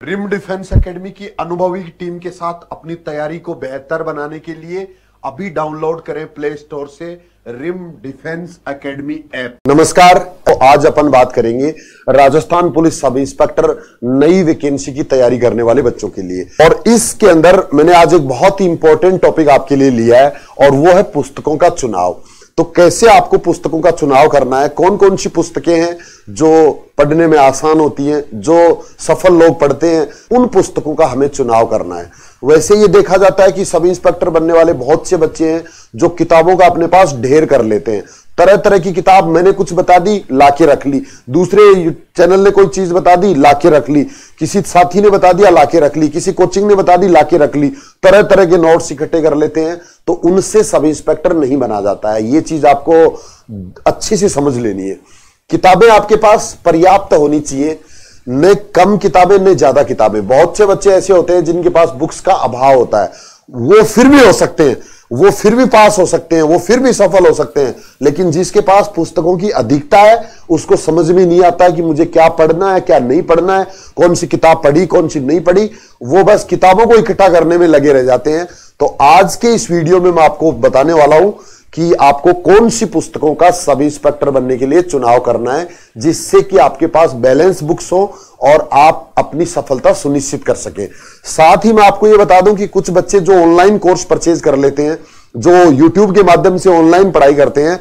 Rim defence academy की अनुभवी team के साथ अपनी तैयारी को बेहतर बनाने के लिए अभी डाउनलोड करें प्ले स्टोर से रिम डिफेंस एकेडमी ऐप। नमस्कार, तो आज अपन बात करेंगे राजस्थान पुलिस सब इंस्पेक्टर नई वैकेंसी की तैयारी करने वाले बच्चों के लिए। और इसके अंदर मैंने आज एक बहुत ही इंपॉर्टेंट टॉपिक आपके लिए लिया है और वो है पुस्तकों का चुनाव। तो कैसे आपको पुस्तकों का चुनाव करना है, कौन कौन सी पुस्तकें हैं जो पढ़ने में आसान होती हैं, जो सफल लोग पढ़ते हैं, उन पुस्तकों का हमें चुनाव करना है। वैसे ये देखा जाता है कि सब इंस्पेक्टर बनने वाले बहुत से बच्चे हैं जो किताबों का अपने पास ढेर कर लेते हैं। तरह तरह की किताब, मैंने कुछ बता दी लाके रख ली, दूसरे चैनल ने कोई चीज बता दी लाके रख ली, किसी साथी ने बता दिया लाके रख ली, किसी कोचिंग ने बता दी लाके रख ली, तरह तरह के नोट्स इकट्ठे कर लेते हैं। तो उनसे सब इंस्पेक्टर नहीं बना जाता है। ये चीज आपको अच्छे से समझ लेनी है। किताबें आपके पास पर्याप्त होनी चाहिए, न कम किताबें न ज्यादा किताबें। बहुत से बच्चे ऐसे होते हैं जिनके पास बुक्स का अभाव होता है, वो फिर भी हो सकते हैं, वो फिर भी पास हो सकते हैं, वो फिर भी सफल हो सकते हैं। लेकिन जिसके पास पुस्तकों की अधिकता है उसको समझ में नहीं आता है कि मुझे क्या पढ़ना है क्या नहीं पढ़ना है, कौन सी किताब पढ़ी कौन सी नहीं पढ़ी, वो बस किताबों को इकट्ठा करने में लगे रह जाते हैं। तो आज के इस वीडियो में मैं आपको बताने वाला हूं कि आपको कौन सी पुस्तकों का सब इंस्पेक्टर बनने के लिए चुनाव करना है, जिससे कि आपके पास बैलेंस बुक्स हो और आप अपनी सफलता सुनिश्चित कर सके। साथ ही मैं आपको यह बता दूं कि कुछ बच्चे जो ऑनलाइन कोर्स परचेज कर लेते हैं, जो यूट्यूब के माध्यम से ऑनलाइन पढ़ाई करते हैं,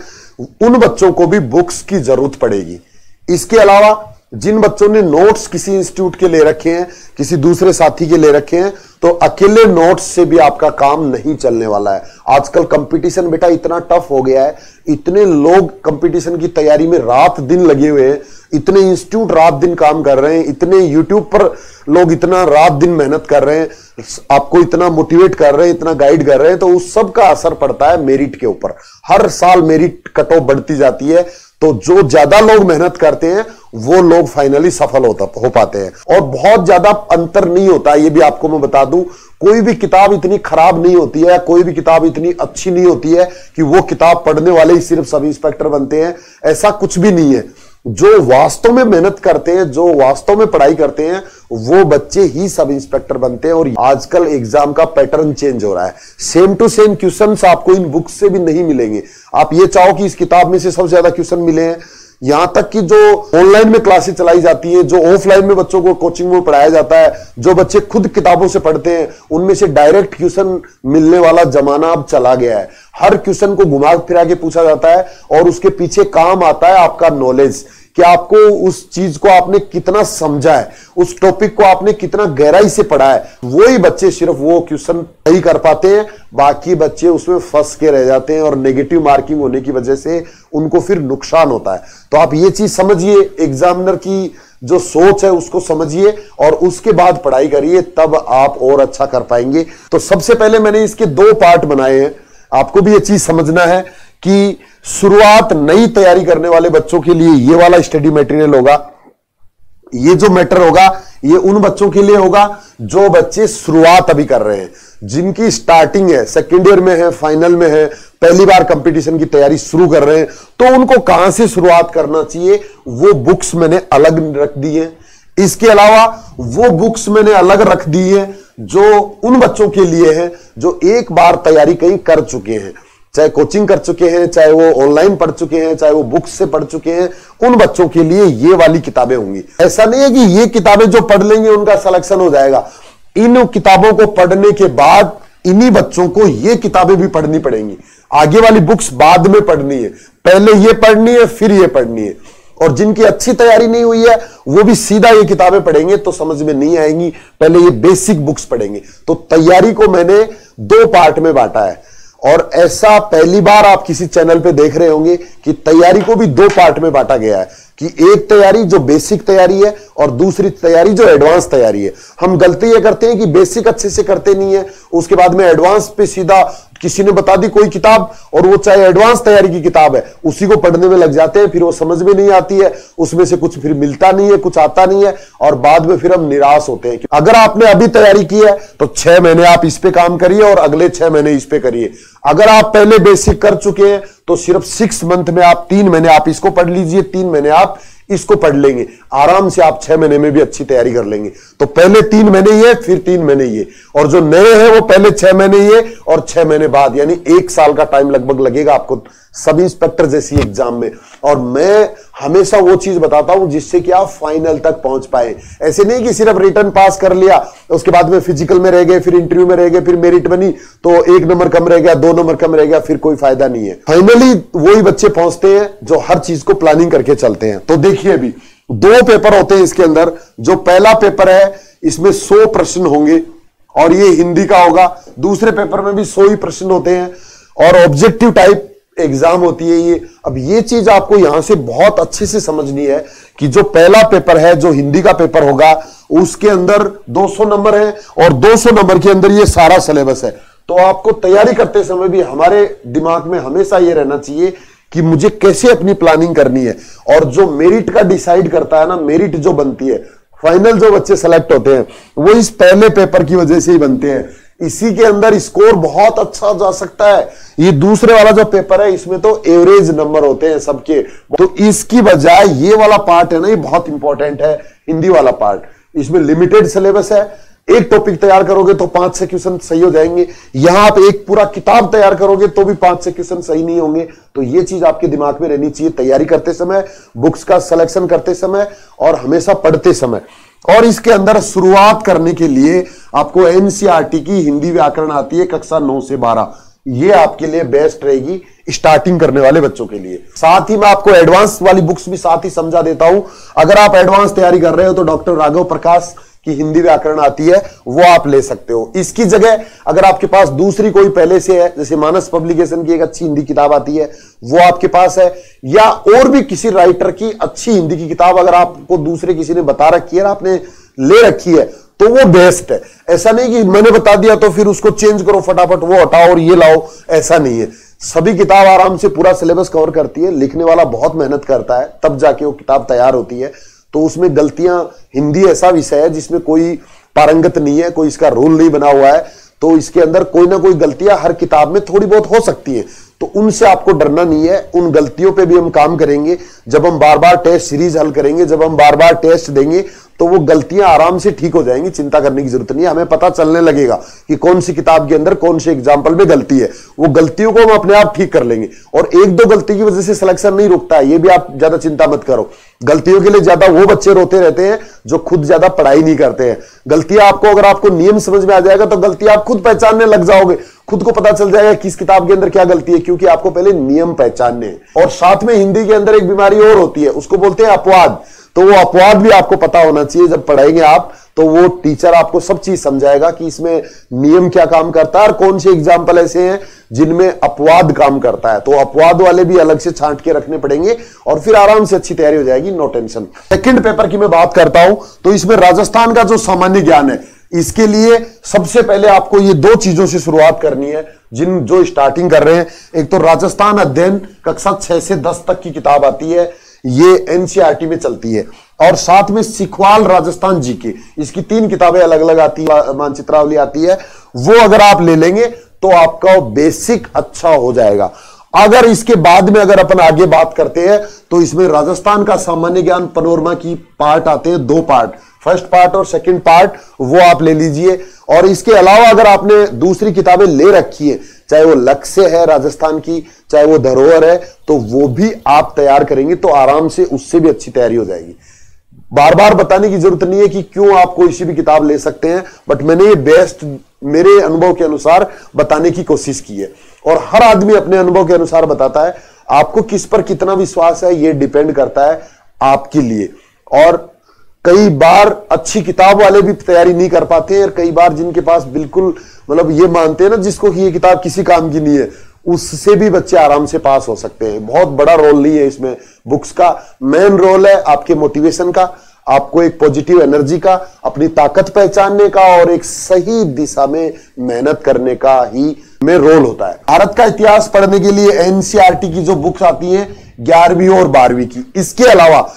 उन बच्चों को भी बुक्स की जरूरत पड़ेगी। इसके अलावा जिन बच्चों ने नोट्स किसी इंस्टीट्यूट के ले रखे हैं, किसी दूसरे साथी के ले रखे हैं, तो अकेले नोट्स से भी आपका काम नहीं चलने वाला है। आजकल कंपटीशन बेटा इतना टफ हो गया है, इतने लोग कंपटीशन की तैयारी में रात दिन लगे हुए हैं, इतने इंस्टीट्यूट रात दिन काम कर रहे हैं, इतने यूट्यूब पर लोग इतना रात दिन मेहनत कर रहे हैं, आपको इतना मोटिवेट कर रहे हैं, इतना गाइड कर रहे हैं। तो उस सब का असर पड़ता है मेरिट के ऊपर। हर साल मेरिट कट ऑफ बढ़ती जाती है, तो जो ज्यादा लोग मेहनत करते हैं वो लोग फाइनली सफल हो पाते हैं। और बहुत ज्यादा अंतर नहीं होता, ये भी आपको मैं बता दूं। कोई भी किताब इतनी खराब नहीं होती है, कोई भी किताब इतनी अच्छी नहीं होती है कि वो किताब पढ़ने वाले ही सिर्फ सब इंस्पेक्टर बनते हैं, ऐसा कुछ भी नहीं है। जो वास्तव में मेहनत करते हैं, जो वास्तव में पढ़ाई करते हैं, वो बच्चे ही सब इंस्पेक्टर बनते हैं। और आजकल एग्जाम का पैटर्न चेंज हो रहा है, सेम टू सेम क्वेश्चंस आपको इन बुक्स से भी नहीं मिलेंगे। आप ये चाहो कि इस किताब में से सबसे ज्यादा क्वेश्चन मिले हैं, यहां तक कि जो ऑनलाइन में क्लासेस चलाई जाती है, जो ऑफलाइन में बच्चों को कोचिंग में पढ़ाया जाता है, जो बच्चे खुद किताबों से पढ़ते हैं, उनमें से डायरेक्ट क्वेश्चन मिलने वाला जमाना अब चला गया है। हर क्वेश्चन को घुमा फिरा के पूछा जाता है और उसके पीछे काम आता है आपका नॉलेज, कि आपको उस चीज को आपने कितना समझा है, उस टॉपिक को आपने कितना गहराई से पढ़ा है। वही बच्चे सिर्फ वो क्वेश्चन सही कर पाते हैं, बाकी बच्चे उसमें फंस के रह जाते हैं और नेगेटिव मार्किंग होने की वजह से उनको फिर नुकसान होता है। तो आप ये चीज समझिए, एग्जामिनर की जो सोच है उसको समझिए और उसके बाद पढ़ाई करिए, तब आप और अच्छा कर पाएंगे। तो सबसे पहले मैंने इसके 2 पार्ट बनाए हैं। आपको भी ये चीज समझना है कि शुरुआत नई तैयारी करने वाले बच्चों के लिए ये वाला स्टडी मटेरियल होगा। ये जो मैटर होगा ये उन बच्चों के लिए होगा जो बच्चे शुरुआत अभी कर रहे हैं, जिनकी स्टार्टिंग है, सेकेंड ईयर में है, फाइनल में है, पहली बार कंपटीशन की तैयारी शुरू कर रहे हैं। तो उनको कहां से शुरुआत करना चाहिए वो बुक्स मैंने अलग रख दी है। इसके अलावा वो बुक्स मैंने अलग रख दी है जो उन बच्चों के लिए है जो एक बार तैयारी कहीं कर चुके हैं, चाहे कोचिंग कर चुके हैं, चाहे वो ऑनलाइन पढ़ चुके हैं, चाहे वो बुक्स से पढ़ चुके हैं। उन बच्चों के लिए ये वाली किताबें होंगी। ऐसा नहीं है कि ये किताबें जो पढ़ लेंगे उनका सिलेक्शन हो जाएगा। इन किताबों को पढ़ने के बाद इन्हीं बच्चों को ये किताबें भी पढ़नी पड़ेंगी। आगे वाली बुक्स बाद में पढ़नी है, पहले ये पढ़नी है फिर ये पढ़नी है। और जिनकी अच्छी तैयारी नहीं हुई है वो भी सीधा ये किताबें पढ़ेंगे तो समझ में नहीं आएंगी, पहले ये बेसिक बुक्स पढ़ेंगे। तो तैयारी को मैंने 2 पार्ट में बांटा है। और ऐसा पहली बार आप किसी चैनल पे देख रहे होंगे कि तैयारी को भी 2 पार्ट में बांटा गया है, कि एक तैयारी जो बेसिक तैयारी है और दूसरी तैयारी जो एडवांस तैयारी है। हम गलती ये करते हैं कि बेसिक अच्छे से करते नहीं है, उसके बाद में एडवांस पे सीधा किसी ने बता दी कोई किताब और वो चाहे एडवांस तैयारी की किताब है, उसी को पढ़ने में लग जाते हैं। फिर वो समझ में नहीं आती है, उसमें से कुछ फिर मिलता नहीं है, कुछ आता नहीं है और बाद में फिर हम निराश होते हैं। अगर आपने अभी तैयारी की है तो 6 महीने आप इस पे काम करिए और अगले 6 महीने इस पे करिए। अगर आप पहले बेसिक कर चुके हैं तो सिर्फ 6 मंथ में आप 3 महीने आप इसको पढ़ लीजिए, 3 महीने आप इसको पढ़ लेंगे, आराम से आप 6 महीने में भी अच्छी तैयारी कर लेंगे। तो पहले 3 महीने ये, फिर 3 महीने ये, और जो नए हैं वो पहले 6 महीने ये और 6 महीने बाद, यानी 1 साल का टाइम लगभग लगेगा आपको सब इंस्पेक्टर जैसी एग्जाम में। और मैं हमेशा वो चीज बताता हूं जिससे कि आप फाइनल तक पहुंच पाए। ऐसे नहीं कि सिर्फ रिटर्न पास कर लिया, उसके बाद में फिजिकल में रह गए, फिर इंटरव्यू में रह गए, फिर मेरिट बनी तो 1 नंबर कम रह गया, 2 नंबर कम रह गया, फिर कोई फायदा नहीं है। फाइनली वही बच्चे पहुंचते हैं जो हर चीज को प्लानिंग करके चलते हैं। तो देखिए अभी 2 पेपर होते हैं इसके अंदर। जो पहला पेपर है इसमें 100 प्रश्न होंगे और ये हिंदी का होगा। दूसरे पेपर में भी 100 ही प्रश्न होते हैं और ऑब्जेक्टिव टाइप एग्जाम होती है ये। अब ये चीज आपको यहां से बहुत अच्छे से समझनी है कि जो पहला पेपर है, जो हिंदी का पेपर होगा, उसके अंदर 200 नंबर है और 200 नंबर के अंदर ये सारा सिलेबस है। तो आपको तैयारी करते समय भी हमारे दिमाग में हमेशा ये रहना चाहिए कि मुझे कैसे अपनी प्लानिंग करनी है। और जो मेरिट का डिसाइड करता है ना, मेरिट जो बनती है, फाइनल जो बच्चे सेलेक्ट होते हैं वो इस पहले पेपर की वजह से ही बनते हैं। इसी के अंदर स्कोर बहुत अच्छा जा सकता है। ये दूसरे वाला जो पेपर है इसमें तो एवरेज नंबर होते हैं सबके। तो इसकी बजाय ये वाला पार्ट है ना, ये बहुत इंपॉर्टेंट है, हिंदी वाला पार्ट। इसमें लिमिटेड सिलेबस है, एक टॉपिक तैयार करोगे तो 5 से क्वेश्चन सही हो जाएंगे। यहां आप एक पूरा किताब तैयार करोगे तो भी 5 से क्वेश्चन सही नहीं होंगे। तो ये चीज आपके दिमाग में रहनी चाहिए तैयारी करते समय, बुक्स का सिलेक्शन करते समय और हमेशा पढ़ते समय। और इसके अंदर शुरुआत करने के लिए आपको एनसीईआरटी की हिंदी व्याकरण आती है कक्षा 9 से 12। ये आपके लिए बेस्ट रहेगी स्टार्टिंग करने वाले बच्चों के लिए। साथ ही मैं आपको एडवांस वाली बुक्स भी साथ ही समझा देता हूं। अगर आप एडवांस तैयारी कर रहे हो तो डॉक्टर राघव प्रकाश की हिंदी व्याकरण आती है, वो आप ले सकते हो। इसकी जगह अगर आपके पास दूसरी कोई पहले से है, जैसे मानस पब्लिकेशन की एक अच्छी हिंदी किताब आती है, वो आपके पास है, या और भी किसी राइटर की अच्छी हिंदी की किताब अगर आपको दूसरे किसी ने बता रखी है, आपने ले रखी है, तो वो बेस्ट है। ऐसा नहीं कि मैंने बता दिया तो फिर उसको चेंज करो फटाफट, वो हटाओ और ये लाओ, ऐसा नहीं है। सभी किताब आराम से पूरा सिलेबस कवर करती है। लिखने वाला बहुत मेहनत करता है, तब जाके वो किताब तैयार होती है। तो उसमें गलतियां, हिंदी ऐसा विषय है जिसमें कोई पारंगत नहीं है, कोई इसका रूल नहीं बना हुआ है, तो इसके अंदर कोई ना कोई गलतियां हर किताब में थोड़ी बहुत हो सकती है। तो उनसे आपको डरना नहीं है। उन गलतियों पे भी हम काम करेंगे। जब हम बार बार टेस्ट सीरीज हल करेंगे, जब हम बार बार टेस्ट देंगे, तो वो गलतियां आराम से ठीक हो जाएंगी। चिंता करने की जरूरत नहीं है। हमें पता चलने लगेगा कि कौन सी किताब के अंदर कौन से एग्जाम्पल में गलती है। वो गलतियों को हम अपने आप ठीक कर लेंगे। और 1-2 गलती की वजह से सिलेक्शन नहीं रुकता है, ये भी आप ज्यादा चिंता मत करो। गलतियों के लिए ज्यादा वो बच्चे रोते रहते हैं जो खुद ज्यादा पढ़ाई नहीं करते हैं। गलतियां आपको, अगर आपको नियम समझ में आ जाएगा तो गलतियां आप खुद पहचानने लग जाओगे। खुद को पता चल जाएगा किस किताब के अंदर क्या गलती है, क्योंकि आपको पहले नियम पहचानने हैं। और साथ में हिंदी के अंदर एक बीमारी और होती है, उसको बोलते हैं अपवाद। तो वो अपवाद भी आपको पता होना चाहिए। जब पढ़ाएंगे आप तो वो टीचर आपको सब चीज समझाएगा कि इसमें नियम क्या काम करता है और कौन से एग्जाम्पल ऐसे हैं जिनमें अपवाद काम करता है। तो अपवाद वाले भी अलग से छांट के रखने पड़ेंगे और फिर आराम से अच्छी तैयारी हो जाएगी, नो टेंशन। सेकंड पेपर की मैं बात करता हूं तो इसमें राजस्थान का जो सामान्य ज्ञान है, इसके लिए सबसे पहले आपको ये 2 चीजों से शुरुआत करनी है जो स्टार्टिंग कर रहे हैं। एक तो राजस्थान अध्ययन कक्षा 6 से 10 तक की किताब आती है, ये एनसीईआरटी में चलती है। और साथ में सिखवाल राजस्थान जीके, इसकी 3 किताबें अलग अलग आती है, मानचित्रावली आती है। वो अगर आप ले लेंगे तो आपका बेसिक अच्छा हो जाएगा। अगर इसके बाद में अगर अपन आगे बात करते हैं तो इसमें राजस्थान का सामान्य ज्ञान पनोरमा की पार्ट आते हैं, 2 पार्ट, फर्स्ट पार्ट और सेकंड पार्ट, वो आप ले लीजिए। और इसके अलावा अगर आपने दूसरी किताबें ले रखी है, चाहे वो लक्ष्य है राजस्थान की, चाहे वो धरोहर है, तो वो भी आप तैयार करेंगे तो आराम से उससे भी अच्छी तैयारी हो जाएगी। बार बार बताने की जरूरत नहीं है कि क्यों आप कोई सी भी किताब ले सकते हैं, बट मैंने ये बेस्ट मेरे अनुभव के अनुसार बताने की कोशिश की है। और हर आदमी अपने अनुभव के अनुसार बताता है। आपको किस पर कितना विश्वास है ये डिपेंड करता है आपके लिए। और कई बार अच्छी किताब वाले भी तैयारी नहीं कर पाते हैं, और कई बार जिनके पास बिल्कुल मतलब ये मानते हैं ना जिसको कि ये किताब किसी काम की नहीं है, उससे भी बच्चे आराम से पास हो सकते हैं। बहुत बड़ा रोल नहीं है इसमें बुक्स का। मेन रोल है आपके मोटिवेशन का, आपको एक पॉजिटिव एनर्जी का, अपनी ताकत पहचानने का और एक सही दिशा में मेहनत करने का ही में रोल होता है। भारत का इतिहास पढ़ने के लिए एनसीईआरटी की जो बुक्स आती हैं 11वीं और 12वीं की, इसके अलावा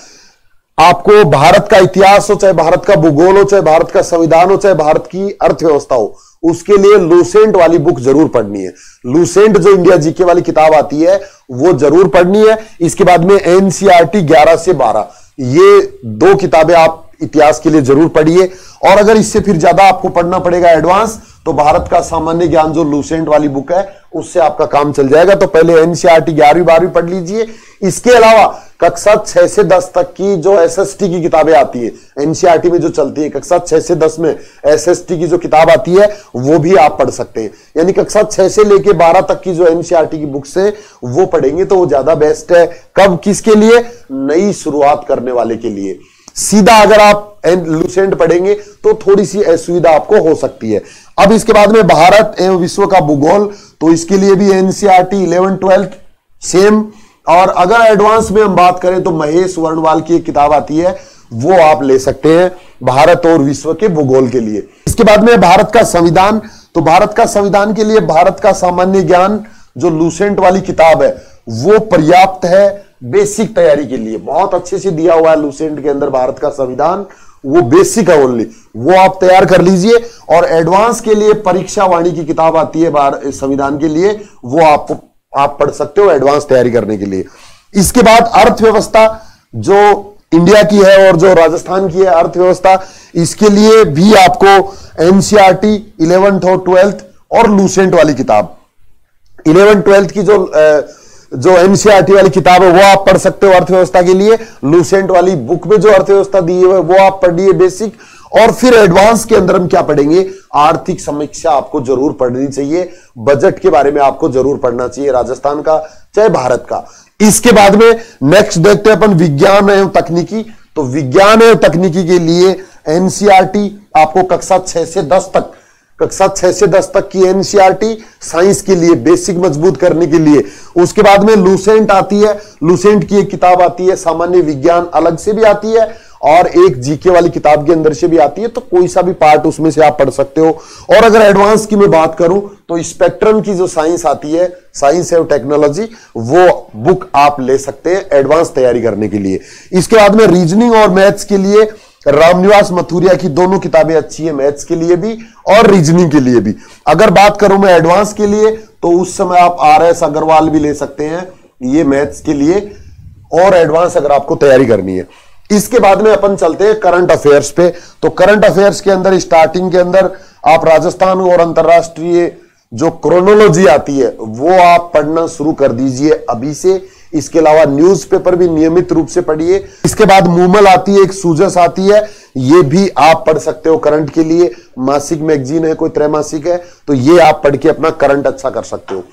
आपको भारत का इतिहास हो, चाहे भारत का भूगोल हो, चाहे भारत का संविधान हो, चाहे भारत की अर्थव्यवस्था हो, उसके लिए लूसेंट वाली बुक जरूर पढ़नी है। लूसेंट जो इंडिया जीके वाली किताब आती है वो जरूर पढ़नी है। इसके बाद में एनसीईआरटी 11 से 12, ये 2 किताबें आप इतिहास के लिए जरूर पढ़िए। और अगर इससे फिर ज्यादा आपको पढ़ना पड़ेगा एडवांस, तो भारत का सामान्य ज्ञान जो लूसेंट वाली बुक है उससे आपका काम चल जाएगा। तो पहले एनसीईआरटी 11वीं 12वीं पढ़ लीजिए। इसके अलावा कक्षा 6 से 10 तक की जो एसएसटी की किताबें आती है एनसीईआरटी में जो चलती है, कक्षा 6 से 10 में एसएसटी की जो किताब आती है वो भी आप पढ़ सकते हैं। यानी कक्षा 6 से लेके 12 तक की जो एनसीईआरटी की बुक्स है वो पढ़ेंगे तो वो ज्यादा बेस्ट है। कब, किसके लिए? नई शुरुआत करने वाले के लिए। सीधा अगर आप लूसेंट पढ़ेंगे तो थोड़ी सी असुविधा आपको हो सकती है। अब इसके बाद में भारत एवं विश्व का भूगोल, तो इसके लिए भी एनसीईआरटी 11 12 सेम। और अगर एडवांस में हम बात करें तो महेश वर्णवाल की एक किताब आती है वो आप ले सकते हैं भारत और विश्व के भूगोल के लिए। इसके बाद में भारत का संविधान, तो भारत का संविधान के लिए भारत का सामान्य ज्ञान जो लूसेंट वाली किताब है वो पर्याप्त है बेसिक तैयारी के लिए। बहुत अच्छे से दिया हुआ है लूसेंट के अंदर भारत का संविधान, वो बेसिक है ओनली, वो आप तैयार कर लीजिए। और एडवांस के लिए परीक्षा वाणी की किताब आती है संविधान के लिए, वो आप पढ़ सकते हो एडवांस तैयारी करने के लिए। इसके बाद अर्थव्यवस्था जो इंडिया की है और जो राजस्थान की है अर्थव्यवस्था, इसके लिए भी आपको एनसीईआरटी 11th और 12th और लूसेंट वाली किताब 11 12th की जो एनसीईआरटी वाली किताब है वो आप पढ़ सकते हो अर्थव्यवस्था के लिए। लूसेंट वाली बुक में जो अर्थव्यवस्था दी है वो आप पढ़िए बेसिक। और फिर एडवांस के अंदर हम क्या पढ़ेंगे? आर्थिक समीक्षा आपको जरूर पढ़नी चाहिए, बजट के बारे में आपको जरूर पढ़ना चाहिए, राजस्थान का चाहे भारत का। इसके बाद में नेक्स्ट देखते हैं अपन विज्ञान एवं तकनीकी। तो विज्ञान एवं तकनीकी के लिए एनसीईआरटी आपको कक्षा 6 से 10 तक, कक्षा 6 से 10 तक की एनसीईआरटी साइंस के लिए बेसिक मजबूत करने के लिए। उसके बाद में लूसेंट आती है, लूसेंट की एक किताब आती है, सामान्य विज्ञान अलग से भी आती है और एक जीके वाली किताब के अंदर से भी आती है, तो कोई सा भी पार्ट उसमें से आप पढ़ सकते हो। और अगर एडवांस की मैं बात करूं तो स्पेक्ट्रम की जो साइंस आती है, साइंस एवं टेक्नोलॉजी, वो बुक आप ले सकते हैं एडवांस तैयारी करने के लिए। इसके बाद में रीजनिंग और मैथ्स के लिए रामनिवास मथुरिया की दोनों किताबें अच्छी है, मैथ्स के लिए भी और रीजनिंग के लिए भी। अगर बात करूं मैं एडवांस के लिए तो उस समय आप आरएस अग्रवाल भी ले सकते हैं, ये मैथ्स के लिए और एडवांस अगर आपको तैयारी करनी है। इसके बाद में अपन चलते हैं करंट अफेयर्स पे। तो करंट अफेयर्स के अंदर स्टार्टिंग के अंदर आप राजस्थान और अंतरराष्ट्रीय जो क्रोनोलॉजी आती है वो आप पढ़ना शुरू कर दीजिए अभी से। इसके अलावा न्यूज़पेपर भी नियमित रूप से पढ़िए। इसके बाद मूमल आती है, एक सूजस आती है, ये भी आप पढ़ सकते हो करंट के लिए। मासिक मैगजीन है, कोई त्रैमासिक है, तो ये आप पढ़ के अपना करंट अच्छा कर सकते हो।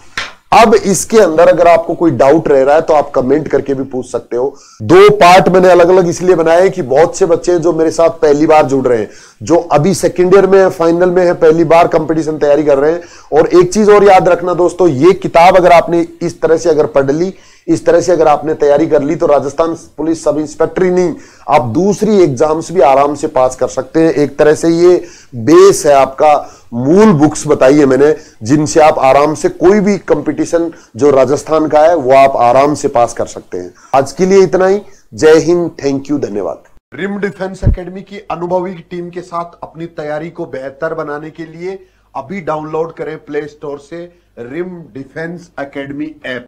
अब इसके अंदर अगर आपको कोई डाउट रह रहा है तो आप कमेंट करके भी पूछ सकते हो। 2 पार्ट मैंने अलग अलग इसलिए बनाए कि बहुत से बच्चे जो मेरे साथ पहली बार जुड़ रहे हैं, जो अभी सेकेंड ईयर में है, फाइनल में है, पहली बार कंपटीशन तैयारी कर रहे हैं। और एक चीज और याद रखना दोस्तों, ये किताब अगर आपने इस तरह से अगर पढ़ ली, इस तरह से अगर आपने तैयारी कर ली, तो राजस्थान पुलिस सब इंस्पेक्टर ही नहीं, आप दूसरी एग्जाम्स भी आराम से पास कर सकते हैं। एक तरह से ये बेस है आपका, मूल बुक्स बताई है मैंने, जिनसे आप आराम से कोई भी कंपटीशन जो राजस्थान का है वो आप आराम से पास कर सकते हैं। आज के लिए इतना ही। जय हिंद, थैंक यू, धन्यवाद। रिम डिफेंस एकेडमी की अनुभवी टीम के साथ अपनी तैयारी को बेहतर बनाने के लिए अभी डाउनलोड करें प्ले स्टोर से रिम डिफेंस एकेडमी ऐप।